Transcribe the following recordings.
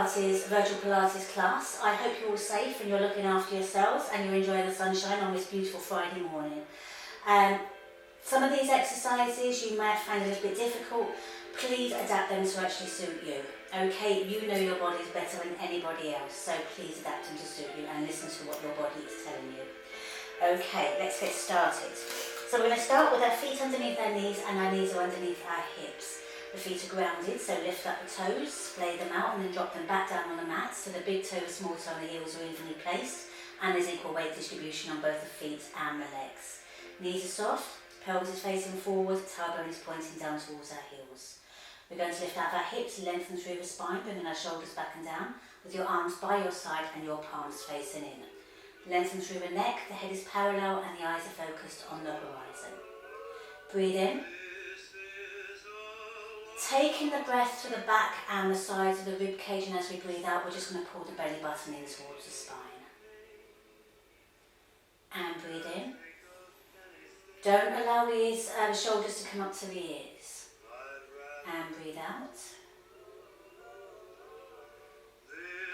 Pilates, virtual Pilates class. I hope you're all safe and you're looking after yourselves and you're enjoying the sunshine on this beautiful Friday morning. Some of these exercises you might find a little bit difficult. Please adapt them to actually suit you. Okay, you know your bodies better than anybody else, so please adapt them to suit you and listen to what your body is telling you. Okay, let's get started. So we're going to start with our feet underneath our knees and our knees are underneath our hips. The feet are grounded, so lift up the toes, splay them out and then drop them back down on the mat so the big toe and small toe and the heels are evenly placed and there's equal weight distribution on both the feet and the legs. Knees are soft, pelvis is facing forward, tailbone is pointing down towards our heels. We're going to lift out our hips, lengthen through the spine, bringing our shoulders back and down with your arms by your side and your palms facing in. Lengthen through the neck, the head is parallel and the eyes are focused on the horizon. Breathe in. Taking the breath to the back and the sides of the rib cage, and as we breathe out we're just going to pull the belly button in towards the spine. And breathe in. Don't allow the shoulders to come up to the ears. And breathe out.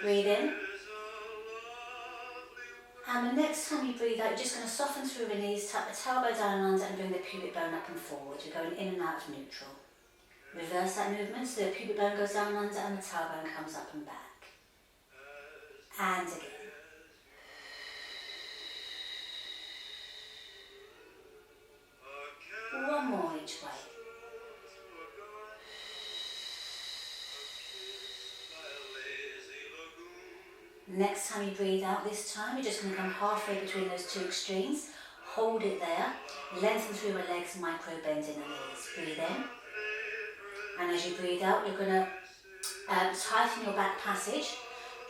Breathe in. And the next time you breathe out, you're just going to soften through the knees, tap the tailbone down and under and bring the pubic bone up and forward. You're going in and out of neutral. Reverse that movement so the pubic bone goes down and under and the tailbone comes up and back. And again. One more each way. Next time you breathe out, this time you're just going to come halfway between those two extremes. Hold it there. Lengthen through the legs, micro bend in the knees. Breathe in. And as you breathe out, you're going to tighten your back passage.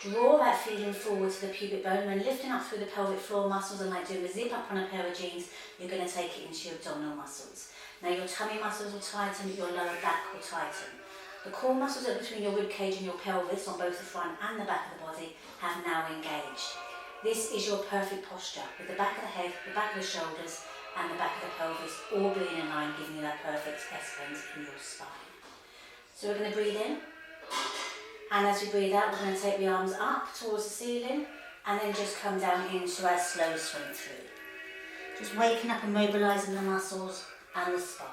Draw that feeling forward to the pubic bone and lifting up through the pelvic floor muscles, and like doing a zip up on a pair of jeans, you're going to take it into your abdominal muscles. Now your tummy muscles will tighten, your lower back will tighten. The core muscles that are between your rib cage and your pelvis on both the front and the back of the body have now engaged. This is your perfect posture, with the back of the head, the back of the shoulders and the back of the pelvis all being in line, giving you that perfect S-bend in your spine. So we're going to breathe in, and as we breathe out we're going to take the arms up towards the ceiling and then just come down into our slow swing through. Just waking up and mobilising the muscles and the spine.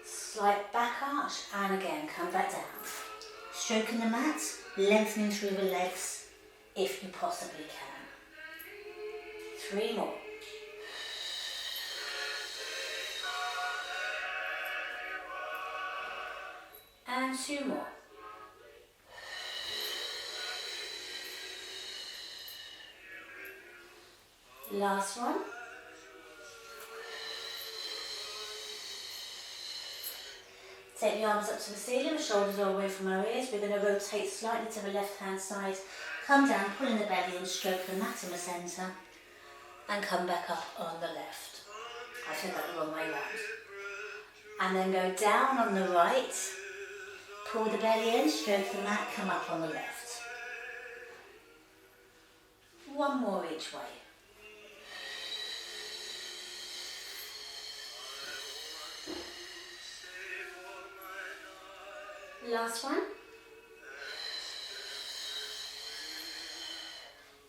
Slight back arch and again come back down. Stroking the mat, lengthening through the legs if you possibly can. 3 more. And 2 more. Last one. Take the arms up to the ceiling, the shoulders are away from our ears. We're going to rotate slightly to the left hand side, come down, pulling the belly in, stroke the mat in the centre, and come back up on the left. I said that the wrong way round. And then go down on the right, pull the belly in, stroke the mat, come up on the left. 1 more each way. Last one.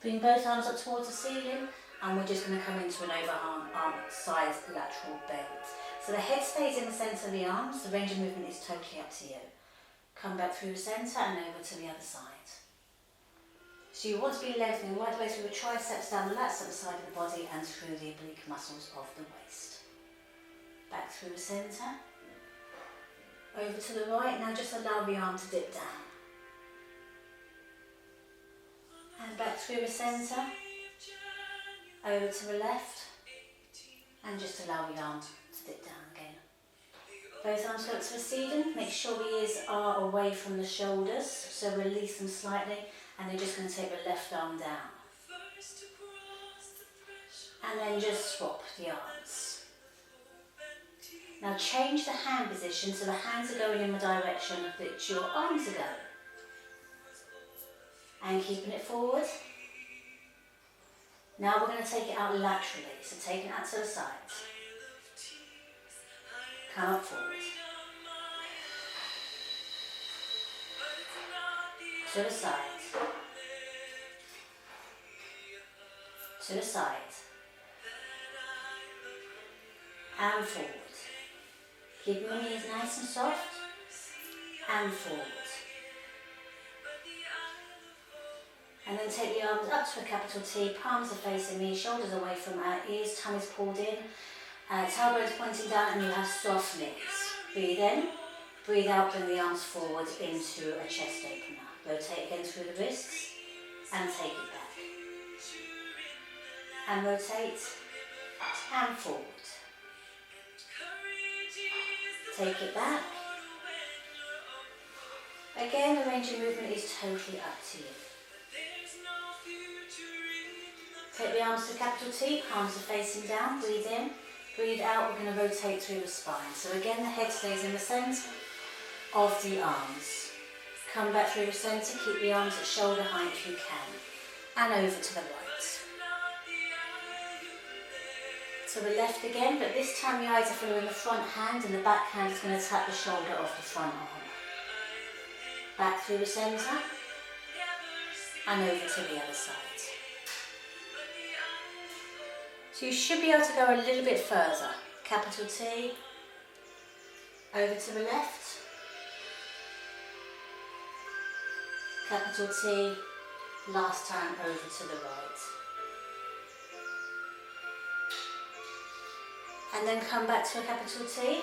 Bring both arms up towards the ceiling and we're just going to come into an overarm side lateral bend. So the head stays in the centre of the arms, the range of movement is totally up to you. Come back through the centre and over to the other side. So you want to be lengthening right the way through the triceps, down the lats at the side of the body and through the oblique muscles of the waist. Back through the centre. Over to the right, now just allow the arm to dip down. And back through the centre, over to the left, and just allow the arm to dip down again. Both arms go up to the ceiling, make sure the ears are away from the shoulders, so release them slightly, and they're just going to take the left arm down. And then just swap the arms. Now change the hand position so the hands are going in the direction that your arms are going. And keeping it forward. Now we're going to take it out laterally, so taking it out to the sides. Come up forward. to the side, to the side, and forward. Keep your knees nice and soft, and forward. And then take the arms up to a capital T, palms are facing me, shoulders away from our ears, tongue is pulled in, tailbones pointing down, and you have soft knees. Breathe in, breathe out, bring the arms forward into a chest opener. Rotate again through the wrists, and take it back. And rotate, and forward. Take it back. Again, the range of movement is totally up to you. Take the arms to capital T, palms are facing down, breathe in, breathe out, we're going to rotate through the spine. So again, the head stays in the centre of the arms. Come back through the centre, keep the arms at shoulder height if you can. And over to the right. To the left again, but this time the eyes are following the front hand and the back hand is going to tap the shoulder of the front arm. Back through the centre and over to the other side. So you should be able to go a little bit further. Capital T, over to the left, capital T, last time over to the right. And then come back to a capital T.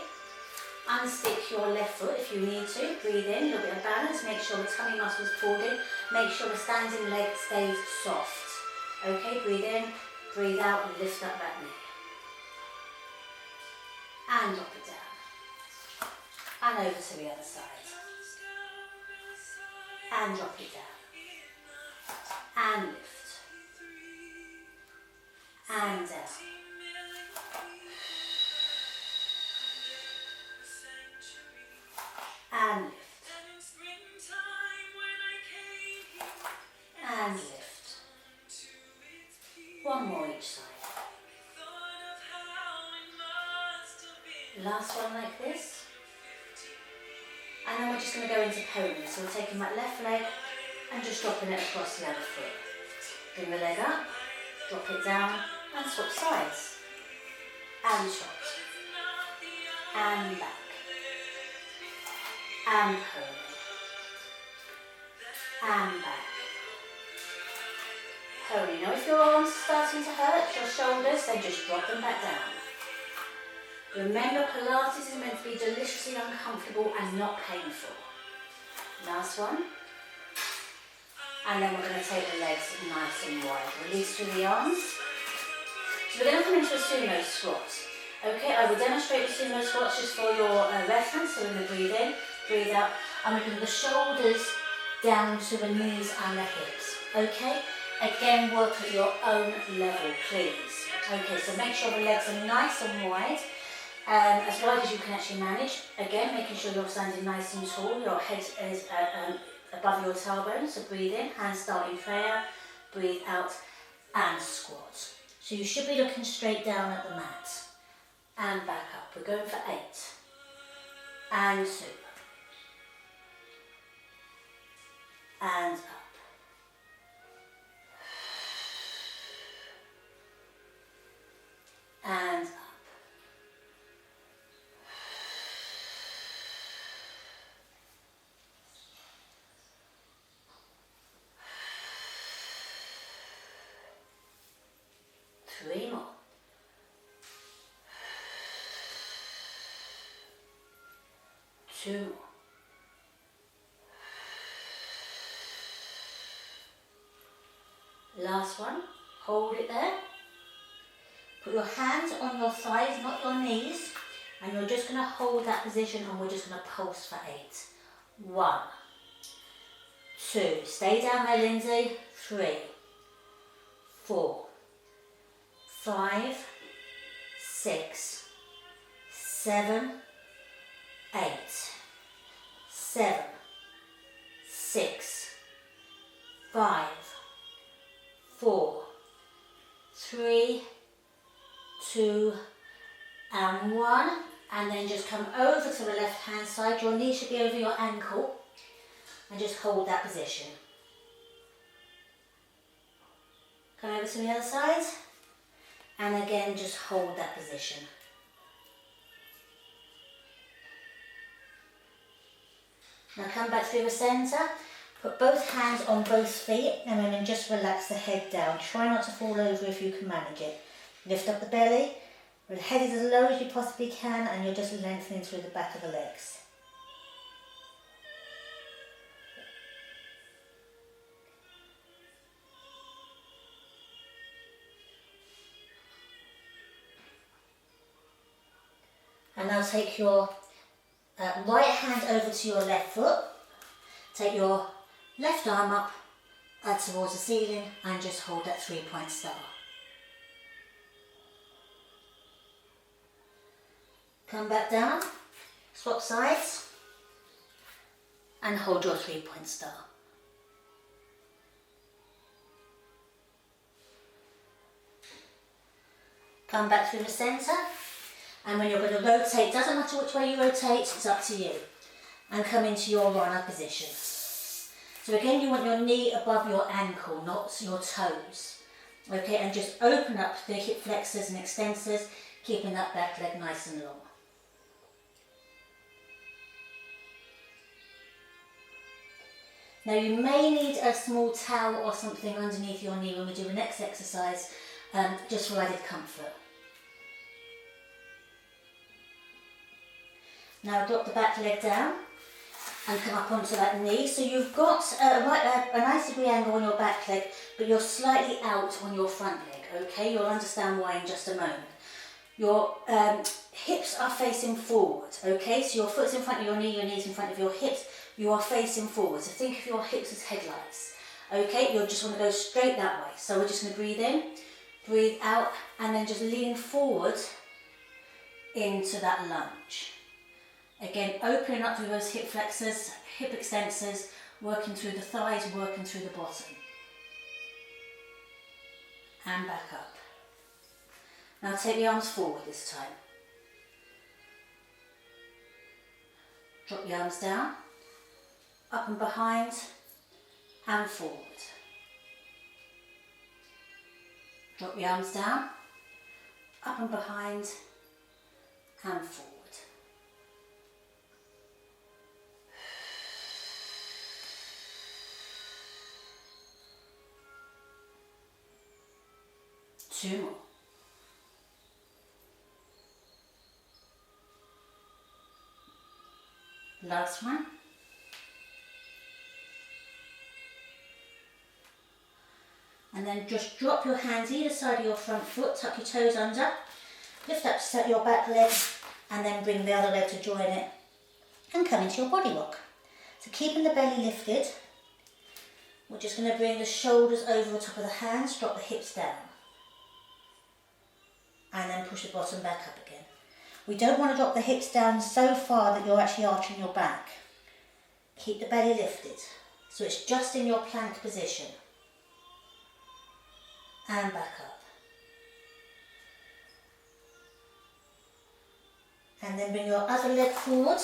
Unstick your left foot if you need to. Breathe in, a little bit of balance. Make sure the tummy muscles pulled in. Make sure the standing leg stays soft. Okay, breathe in, breathe out, and lift up that knee. And drop it down. And over to the other side. And drop it down. And lift. And down. And lift. And lift. One more each side. Last one like this. And then we're just going to go into pony. So we're taking that left leg and just dropping it across the other foot. Bring the leg up, drop it down and swap sides. And shot. And back. And pony. And back. Pony. Now if your arms are starting to hurt, your shoulders, then just drop them back down. Remember, Pilates is meant to be deliciously uncomfortable and not painful. Last one. And then we're going to take the legs nice and wide. Release through the arms. So we're going to come into a sumo squat. Okay, I will demonstrate the sumo squats just for your reference. So we're going to breathe in, breathe out. I'm going to bring the shoulders down to the knees and the hips. Okay? Again, work at your own level, please. Okay, so make sure the legs are nice and wide. As wide as you can actually manage. Again, making sure you're standing nice and tall. Your head is above your tailbone. So breathe in, hands starting prayer. Breathe out and squat. So you should be looking straight down at the mat. And back up. We're going for 8. And 2. And up. And up. Three more. 2 more. Last one. Hold it there. Put your hands on your thighs, not your knees. And you're just going to hold that position and we're just going to pulse for 8. 1. 2. Stay down there, Lindsay. 3. 4. 5. 6. 7. 8. 7. 6. 5. 4. 3. 2 and 1, and then just come over to the left hand side. Your knee should be over your ankle. and just hold that position. Come over to the other side, and again just hold that position. Now come back through the centre, put both hands on both feet, and then just relax the head down. Try not to fall over if you can manage it. Lift up the belly, the head is as low as you possibly can, and you're just lengthening through the back of the legs. And now take your right hand over to your left foot, take your left arm up towards the ceiling and just hold that 3-point star. Come back down, swap sides and hold your 3-point star. Come back through the centre, and when you're going to rotate, doesn't matter which way you rotate, it's up to you. And come into your runner position. So again, you want your knee above your ankle, not your toes. Okay, and just open up the hip flexors and extensors, keeping that back leg nice and long. Now you may need a small towel or something underneath your knee when we do the next exercise, just for added comfort. Now drop the back leg down and come up onto that knee. So you've got a 90-degree angle on your back leg, but you're slightly out on your front leg, okay? You'll understand why in just a moment. Your hips are facing forward, okay? So your foot's in front of your knee's in front of your hips. You are facing forward. So think of your hips as headlights, okay? You'll just want to go straight that way. So we're just going to breathe in, breathe out, and then just lean forward into that lunge. Again, opening up through those hip flexors, hip extensors, working through the thighs, working through the bottom. And back up. Now take the arms forward this time. Drop the arms down, up and behind, and forward. Drop the arms down, up and behind, and forward. Two more. Last one. And then just drop your hands either side of your front foot, tuck your toes under, lift up to set your back leg, and then bring the other leg to join it and come into your body rock. So keeping the belly lifted, we're just going to bring the shoulders over the top of the hands, drop the hips down. And then push the bottom back up again. We don't want to drop the hips down so far that you're actually arching your back. Keep the belly lifted, so it's just in your plank position. And back up. And then bring your other leg forward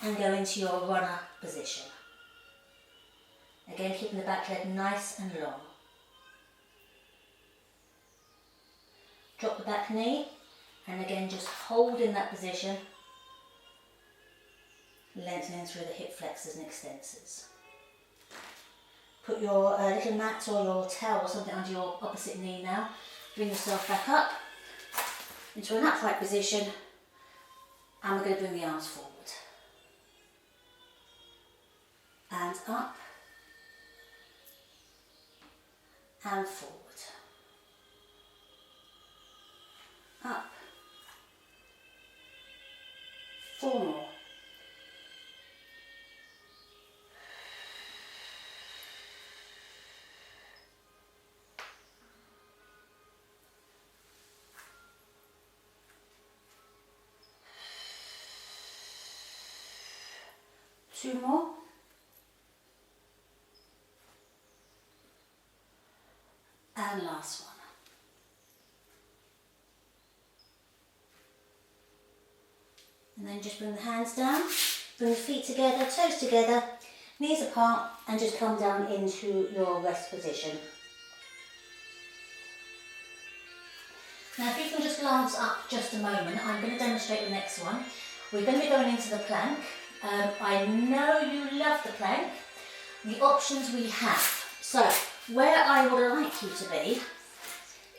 and go into your runner position. Again, keeping the back leg nice and long. Drop the back knee, and again just hold in that position, lengthening through the hip flexors and extensors. Put your little mat or your towel or something under your opposite knee now. Bring yourself back up into an upright position, and we're going to bring the arms forward. And up, and forward. Up. 4 more. Two more. And last one. And then just bring the hands down, Bring your feet together, toes together, knees apart, and just come down into your rest position. Now if you can just glance up just a moment, I'm going to demonstrate the next one. We're going to be going into the plank. I know you love the plank. The options we have. So where I would like you to be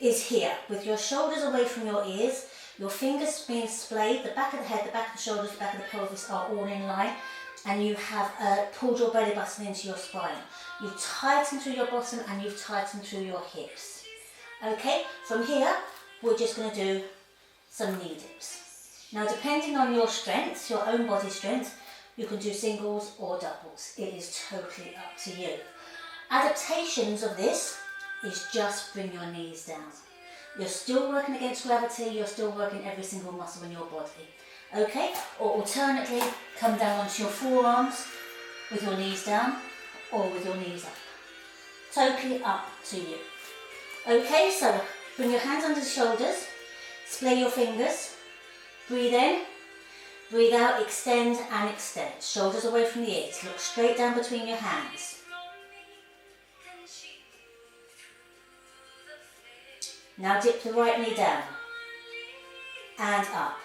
is here, with your shoulders away from your ears, your fingers being splayed, the back of the head, the back of the shoulders, the back of the pelvis are all in line, and you have pulled your belly button into your spine. You've tightened through your bottom and you've tightened through your hips. Okay, from here, we're just going to do some knee dips. Now, depending on your strength, your own body strength, you can do singles or doubles. It is totally up to you. Adaptations of this is just bring your knees down. You're still working against gravity, you're still working every single muscle in your body. Okay? Or alternately, come down onto your forearms with your knees down or with your knees up. Totally up to you. Okay, so bring your hands under the shoulders, splay your fingers, breathe in, breathe out, extend and extend. Shoulders away from the ears, look straight down between your hands. Now dip the right knee down and up,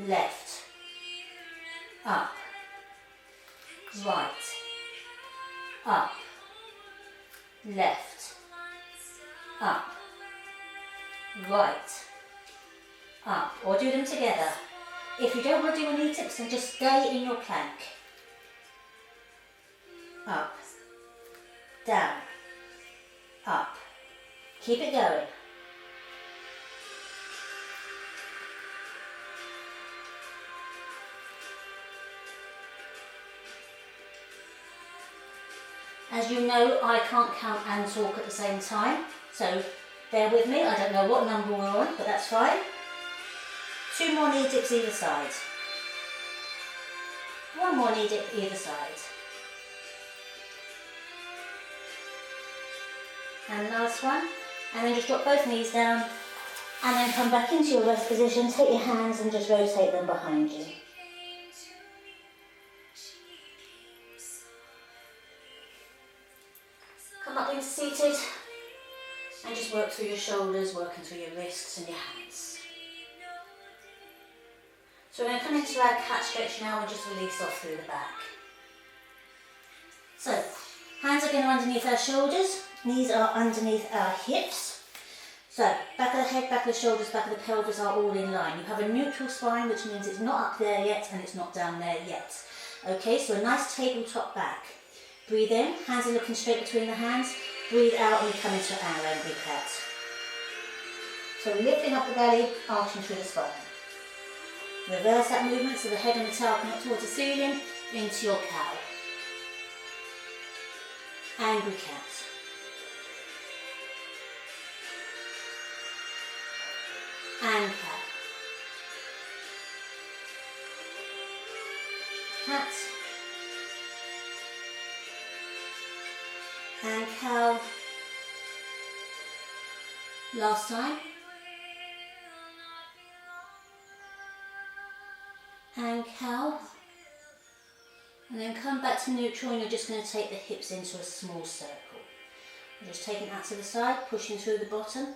left, up, right, up, left, up, right, up, or do them together. If you don't want to do any tips, then just stay in your plank. Up, down, up. Keep it going. As you know, I can't count and talk at the same time, so bear with me. I don't know what number we're on, but that's fine. 2 more knee dips either side. 1 more knee dip either side. And last one. And then just drop both knees down and then come back into your rest position. Take your hands and just rotate them behind you. Come up into seated and just work through your shoulders, working through your wrists and your hands. So we're going to come into our cat stretch now and just release off through the back. So, hands again are underneath our shoulders. Knees are underneath our hips. So, back of the head, back of the shoulders, back of the pelvis are all in line. You have a neutral spine, which means it's not up there yet and it's not down there yet. Okay, so a nice tabletop back. Breathe in, hands are looking straight between the hands. Breathe out and we come into our angry cat. So lifting up the belly, arching through the spine. Reverse that movement so the head and the tail come up towards the ceiling, into your cow. Angry cat. And cat. Cat. And cow. Last time. And cow. And then come back to neutral and you're just going to take the hips into a small circle. You're just taking that to the side, pushing through the bottom.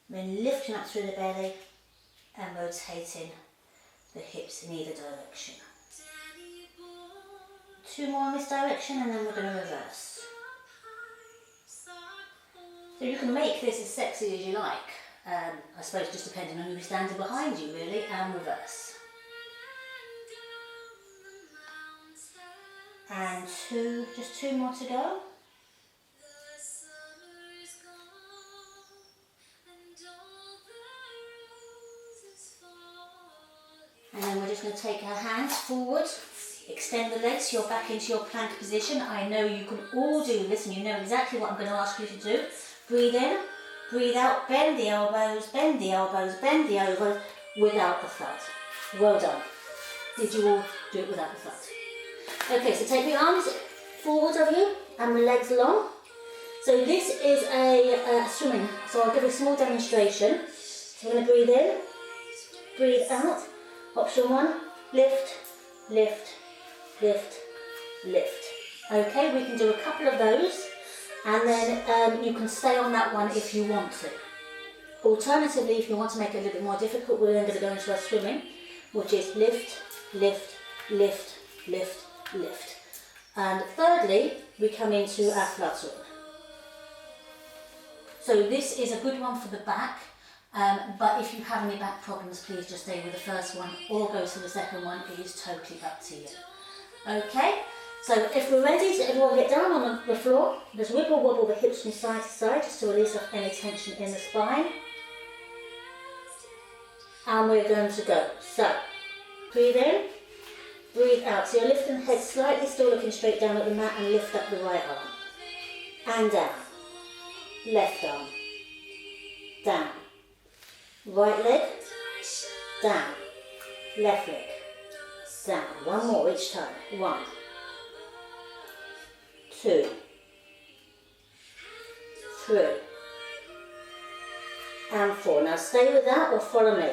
Then lifting up through the belly and rotating the hips in either direction. 2 more in this direction and then we're going to reverse. So you can make this as sexy as you like. I suppose just depending on who's standing behind you really, and reverse. And just 2 more to go. And then we're just going to take our hands forward, extend the legs, you're back into your plank position. I know you can all do this and you know exactly what I'm going to ask you to do. Breathe in, breathe out, bend the elbows, bend the elbows, bend the elbows without the thud. Well done. Did you all do it without the thud? Okay, so take the arms forward of you and the legs long. So this is a swimming, so I'll give a small demonstration. So we're going to breathe in, breathe out. Option 1, lift, lift, lift, lift. Okay, we can do a couple of those, and then you can stay on that one if you want to. Alternatively, if you want to make it a little bit more difficult, we're then going to go into our swimming, which is lift, lift, lift, lift, lift. And thirdly, we come into our fluttering. So this is a good one for the back, but if you have any back problems, please just stay with the first one or go to the second one. It is totally up to you. Okay, so if we're ready, so everyone get down on the floor. Just wiggle wobble the hips from side to side just to release off any tension in the spine. And we're going to go. So, breathe in, breathe out. So you're lifting the head slightly, still looking straight down at the mat, and lift up the right arm. And down. Left arm. Down. Right leg. Down. Left leg. Down. One more each time. 1, 2, 3, and 4. Now stay with that or follow me.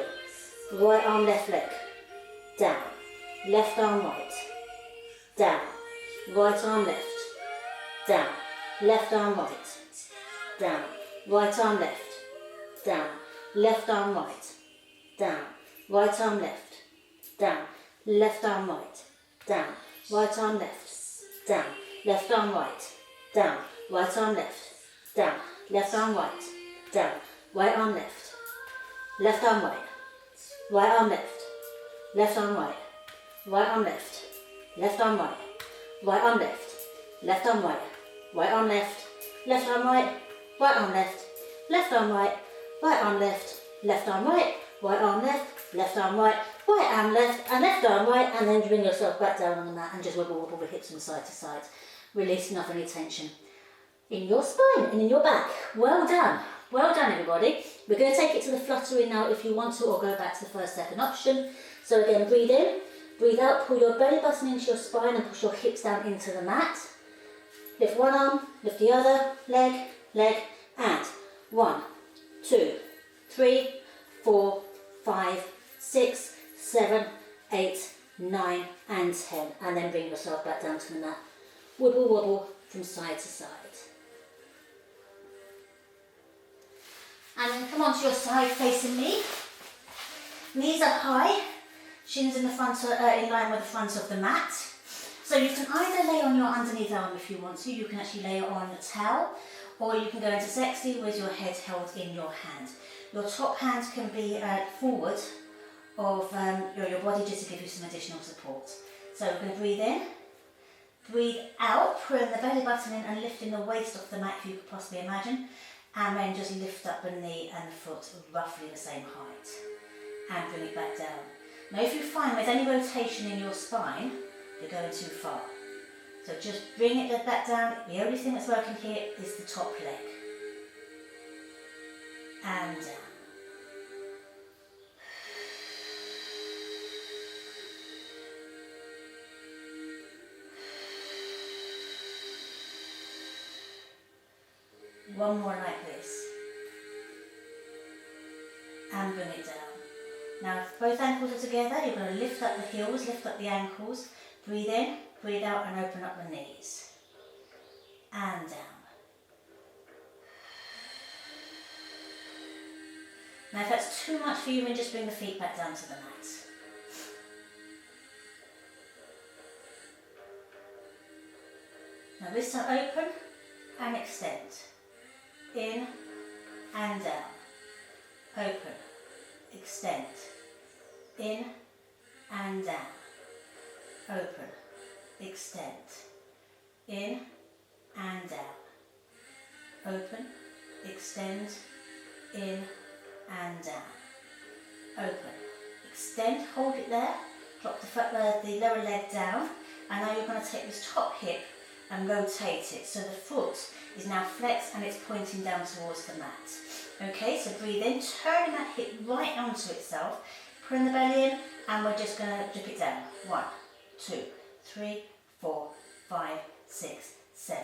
Right arm, left leg. Down. Left arm, right. Down. Right arm, left. Down. Left arm, right. Down. Right arm, left. Down. Left arm, right. Down. Right arm, left. Down. Left arm, right. Down. Right arm, left. Down. Left arm, right. Down. Right arm, left. Down. Left arm, right. Down. Right arm, left. Left arm, right. Right arm, left. Left arm, right. Right arm, left. Left arm, right. Right arm, left. Left arm, right. Right arm, left. Left arm, right. Right arm, left. Left arm, right. Right arm, left. Left arm, right. Right arm, left. Left arm, right. Right arm, left. And left arm, right. And then bring yourself back down on the mat and just wiggle wobble the hips from side to side, releasing off any tension in your spine and in your back. Well done. Well done, everybody. We're going to take it to the fluttering now if you want to, or go back to the first, second option. So again, breathe in, breathe out, pull your belly button into your spine and push your hips down into the mat. Lift one arm, lift the other, leg, leg, and 1, 2, 3, 4, 5, 6, 7, 8, 9, and 10. And then bring yourself back down to the mat. Wibble wobble from side to side. And then come onto your side facing me. Knees up high, shins in the front, in line with the front of the mat. So you can either lay on your underneath arm if you want to. You can actually lay it on a towel, or you can go into sexy with your head held in your hand. Your top hand can be forward of your body just to give you some additional support. So we're going to breathe in, breathe out, pulling the belly button in and lifting the waist off the mat if you could possibly imagine. And then just lift up the knee and the foot roughly the same height. And bring it back down. Now if you find there's any rotation in your spine, you're going too far. So just bring it back down. The only thing that's working here is the top leg. And down. One more like this. And bring it down. Now if both ankles are together, you're going to lift up the heels, lift up the ankles, breathe in, breathe out and open up the knees. And down. Now if that's too much for you, then just bring the feet back down to the mat. Now this time open and extend. In and down. Open. Extend. In and down. Open. Extend. In and down. Open. Extend. In and down. Open. Extend. Hold it there. Drop the lower leg down. And now you're going to take this top hip and rotate it. So the foot is now flexed and it's pointing down towards the mat. Okay, so breathe in, turning that hip right onto itself, pulling the belly in, and we're just going to dip it down. 1, 2, 3, 4, 5, 6, 7,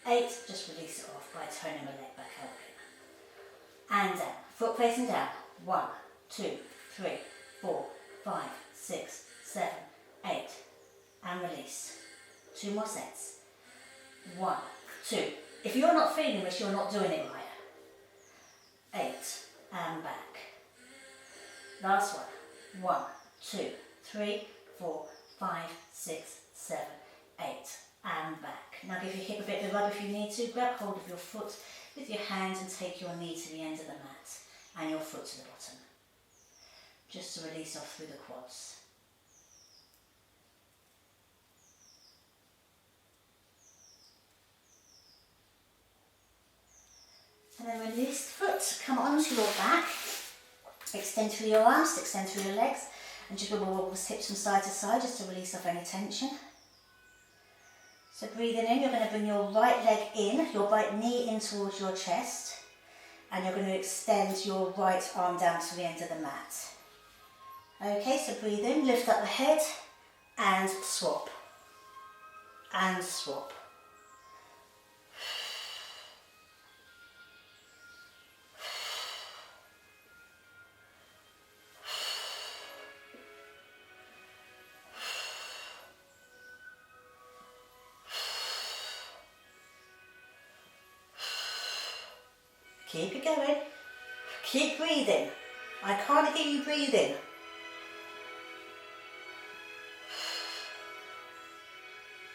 8. Just release it off by turning the leg back out again. And down. Foot facing down. 1, 2, 3, 4, 5, 6, 7, 8, and release. 2 more sets. 1, 2. If you're not feeling this, you're not doing it right. 8, and back. Last one. 1, 2, 3, 4, 5, 6, 7, 8, and back. Now give your hip a bit of a rub if you need to. Grab hold of your foot with your hands and take your knee to the end of the mat and your foot to the bottom. Just to release off through the quads. And then release the foot, come onto your back, extend through your arms, extend through your legs, and just wobble the hips from side to side just to release off any tension. So breathing in, you're going to bring your right leg in, your right knee in towards your chest, and you're going to extend your right arm down to the end of the mat. Okay, so breathe in, lift up the head, and swap, and swap. Keep it going. Keep breathing. I can't hear you breathing.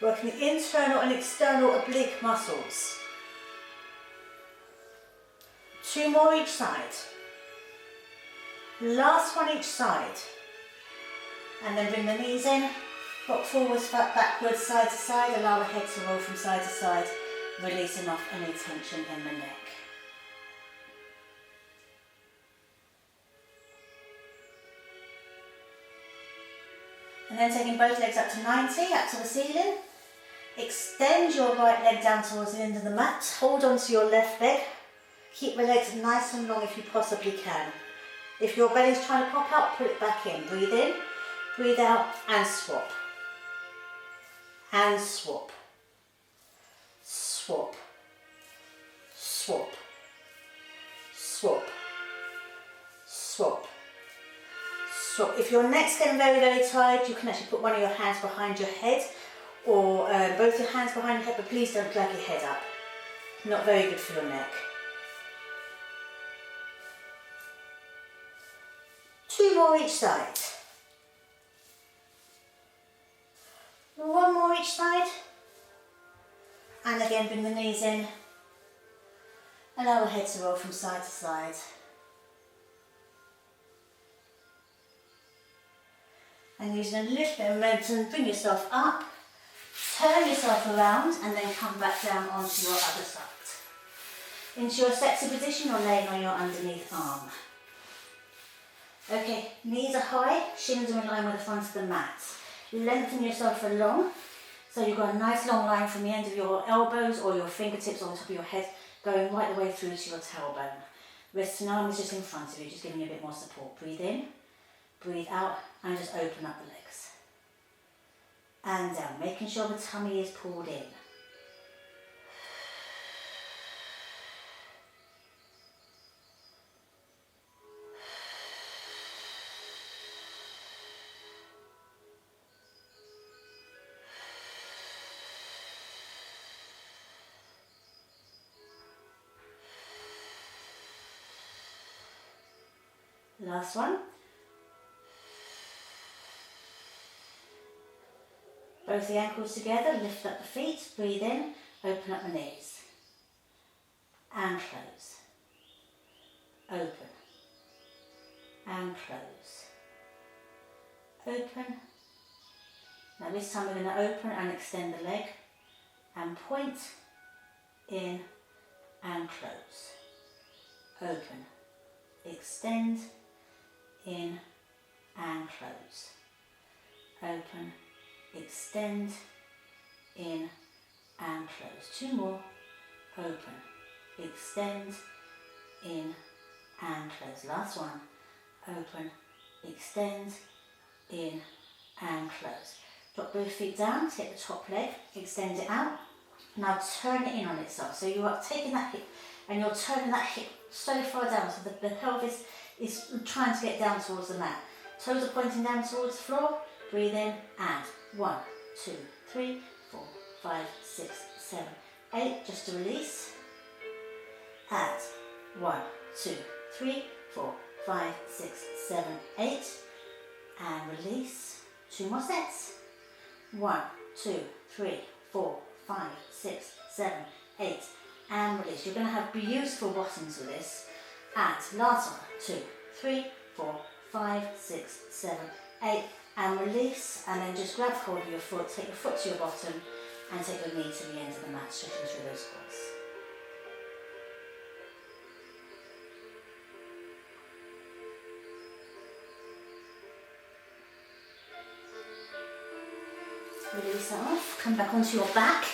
Working the internal and external oblique muscles. 2 more each side. Last one each side. And then bring the knees in, rock forwards, backwards, side to side. Allow the head to roll from side to side, releasing off any tension in the neck. And then taking both legs up to 90, up to the ceiling. Extend your right leg down towards the end of the mat. Hold on to your left leg. Keep the legs nice and long if you possibly can. If your belly's trying to pop out, put it back in. Breathe in, breathe out, and swap. And swap. Swap. Swap. Swap. Swap. So if your neck's getting very, very tired, you can actually put one of your hands behind your head or both your hands behind your head, but please don't drag your head up. Not very good for your neck. 2 more each side. 1 more each side. And again, bring the knees in. Allow the head to roll from side to side. And using a little bit of momentum, bring yourself up, turn yourself around, and then come back down onto your other side. Into your sexy position or laying on your underneath arm. Okay, knees are high, shins are in line with the front of the mat. Lengthen yourself along, so you've got a nice long line from the end of your elbows or your fingertips on the top of your head, going right the way through to your tailbone. Resting arm is just in front of you, just giving you a bit more support. Breathe in. Breathe out and just open up the legs. And down, making sure the tummy is pulled in. Last one. Both the ankles together, lift up the feet, breathe in, open up the knees. And close. Open. And close. Open. Now this time we're going to open and extend the leg and point, in and close. Open. Extend, in and close. Open. Extend, in and close. 2 more. Open, extend, in and close. Last one. Open, extend, in and close. Drop both feet down, take the top leg, extend it out. Now turn it in on itself. So you are taking that hip and you're turning that hip so far down so the pelvis is trying to get down towards the mat. Toes are pointing down towards the floor. Breathe in and 1, 2, 3, 4, 5, 6, 7, 8. Just to release. And 1, 2, 3, 4, 5, 6, 7, 8. And release. 2 more sets. 1, 2, 3, 4, 5, 6, 7, 8. And release. You're going to have beautiful bottoms with this. And last one. 2, 3, 4, 5, 6, 7, 8. And release. And then just grab hold of your foot. Take your foot to your bottom. And take your knee to the end of the mat. Stretching through those quads. Release that off, come back onto your back.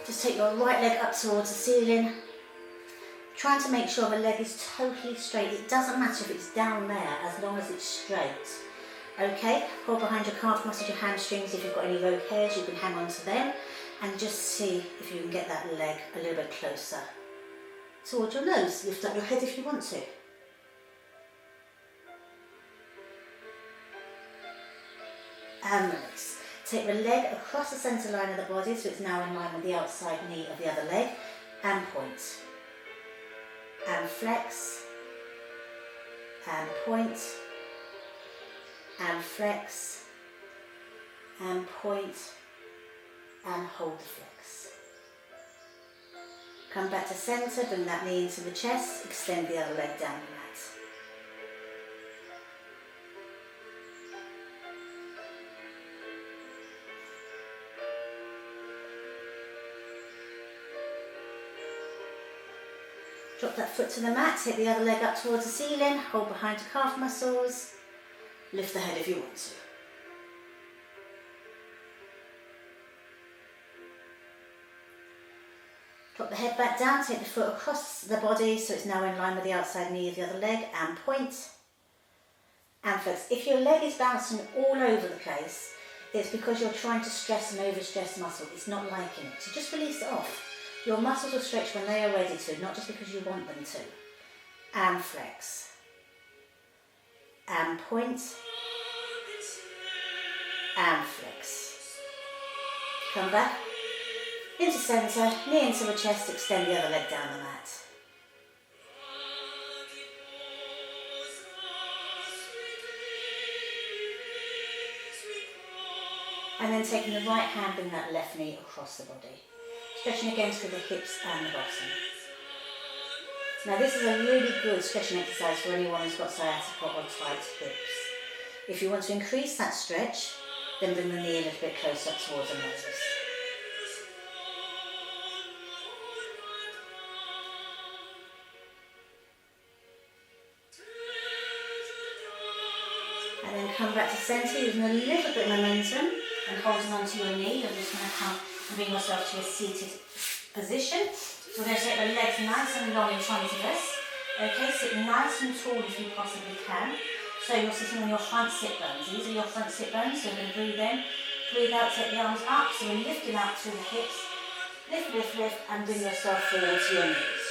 Just take your right leg up towards the ceiling. Trying to make sure the leg is totally straight. It doesn't matter if it's down there as long as it's straight. Okay, hold behind your calf muscles, your hamstrings. If you've got any rogue hairs, you can hang on to them. And just see if you can get that leg a little bit closer towards your nose. Lift up your head if you want to. And release. Take the leg across the centre line of the body so it's now in line with the outside knee of the other leg. And point. And flex. And point. And flex. And point. And hold the flex. Come back to centre, bring that knee into the chest, extend the other leg down the mat. Drop that foot to the mat, take the other leg up towards the ceiling, hold behind your calf muscles, lift the head if you want to. Drop the head back down, take the foot across the body so it's now in line with the outside knee of the other leg, and point. And flex. If your leg is bouncing all over the place, it's because you're trying to stress and overstress muscle. It's not liking it. So just release it off. Your muscles will stretch when they are ready to, not just because you want them to. And flex. And point. And flex. Come back. Into centre, knee into the chest, extend the other leg down the mat. And then taking the right hand, bring that left knee across the body. Stretching again through the hips and the bottom. Now this is a really good stretching exercise for anyone who's got sciatica or tight hips. If you want to increase that stretch, then bring the knee a little bit closer towards the nose. And then come back to centre using a little bit of momentum and holding onto your knee. You're just going to come and bring yourself to a seated position. So we're going to take the legs nice and long in front of us. Okay, sit nice and tall if you possibly can. So you're sitting on your front sit bones. These are your front sit bones. So you're going to breathe in, breathe out, take the arms up. So we're lifting out through the hips. Lift, lift, lift, and bring yourself forward to your knees.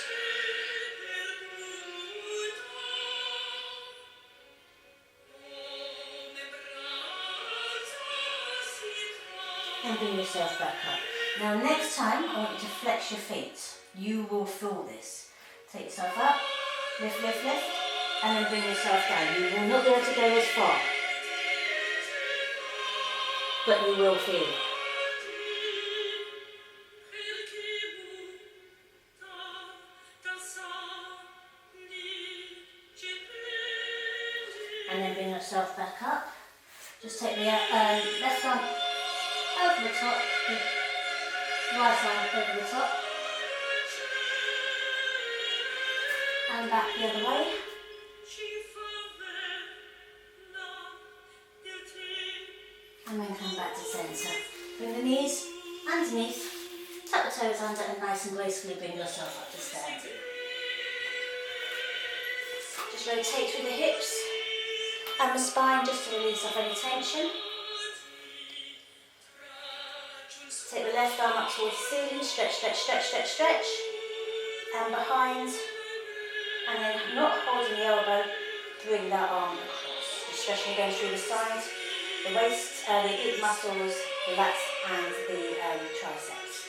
And bring yourself back up. Now next time, I want you to flex your feet. You will feel this. Take yourself up, lift, lift, lift, and then bring yourself down. You will not be able to go as far, but you will feel it. And then bring yourself back up. Just take the left arm over the top, the right arm over the top, and back the other way. And then come back to centre. Bring the knees underneath, tuck the toes under, and nice and gracefully bring yourself up to standing. Just rotate through the hips and the spine just to release off any tension. Take the left arm up towards the ceiling, stretch, stretch, stretch, stretch, stretch, and behind, and then not holding the elbow, bring that arm across. You're stretching again through the side, the waist, the glute muscles, the lats and the triceps.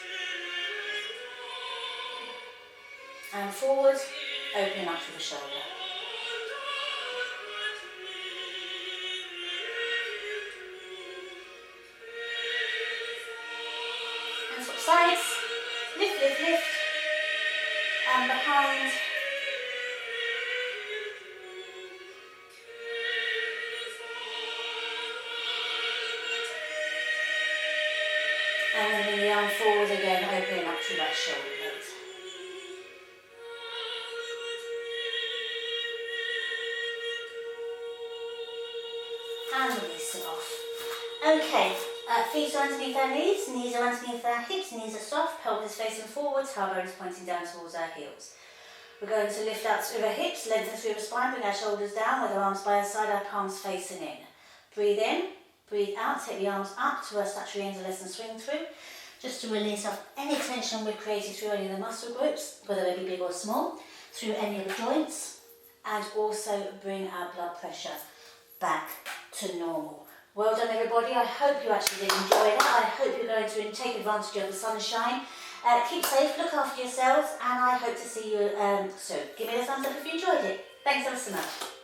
And forward, opening up through the shoulder. And swap sides, lift, lift, lift, and behind. And then bring the arm forward again, opening up through that shoulder blade. And release it off. Okay, feet are underneath our knees are underneath our hips, knees are soft, pelvis facing forwards, tailbone is pointing down towards our heels. We're going to lift out through our hips, lengthen through the spine, bring our shoulders down with our arms by our side, our palms facing in. Breathe in, breathe out, take the arms up to our statutory ends and swing through, just to release off any tension we've created through any of the muscle groups, whether they be big or small, through any of the joints, and also bring our blood pressure back to normal. Well done everybody, I hope you actually did enjoy that. I hope you're going to take advantage of the sunshine. Keep safe, look after yourselves, and I hope to see you soon. Give me a thumbs up if you enjoyed it. Thanks ever so much.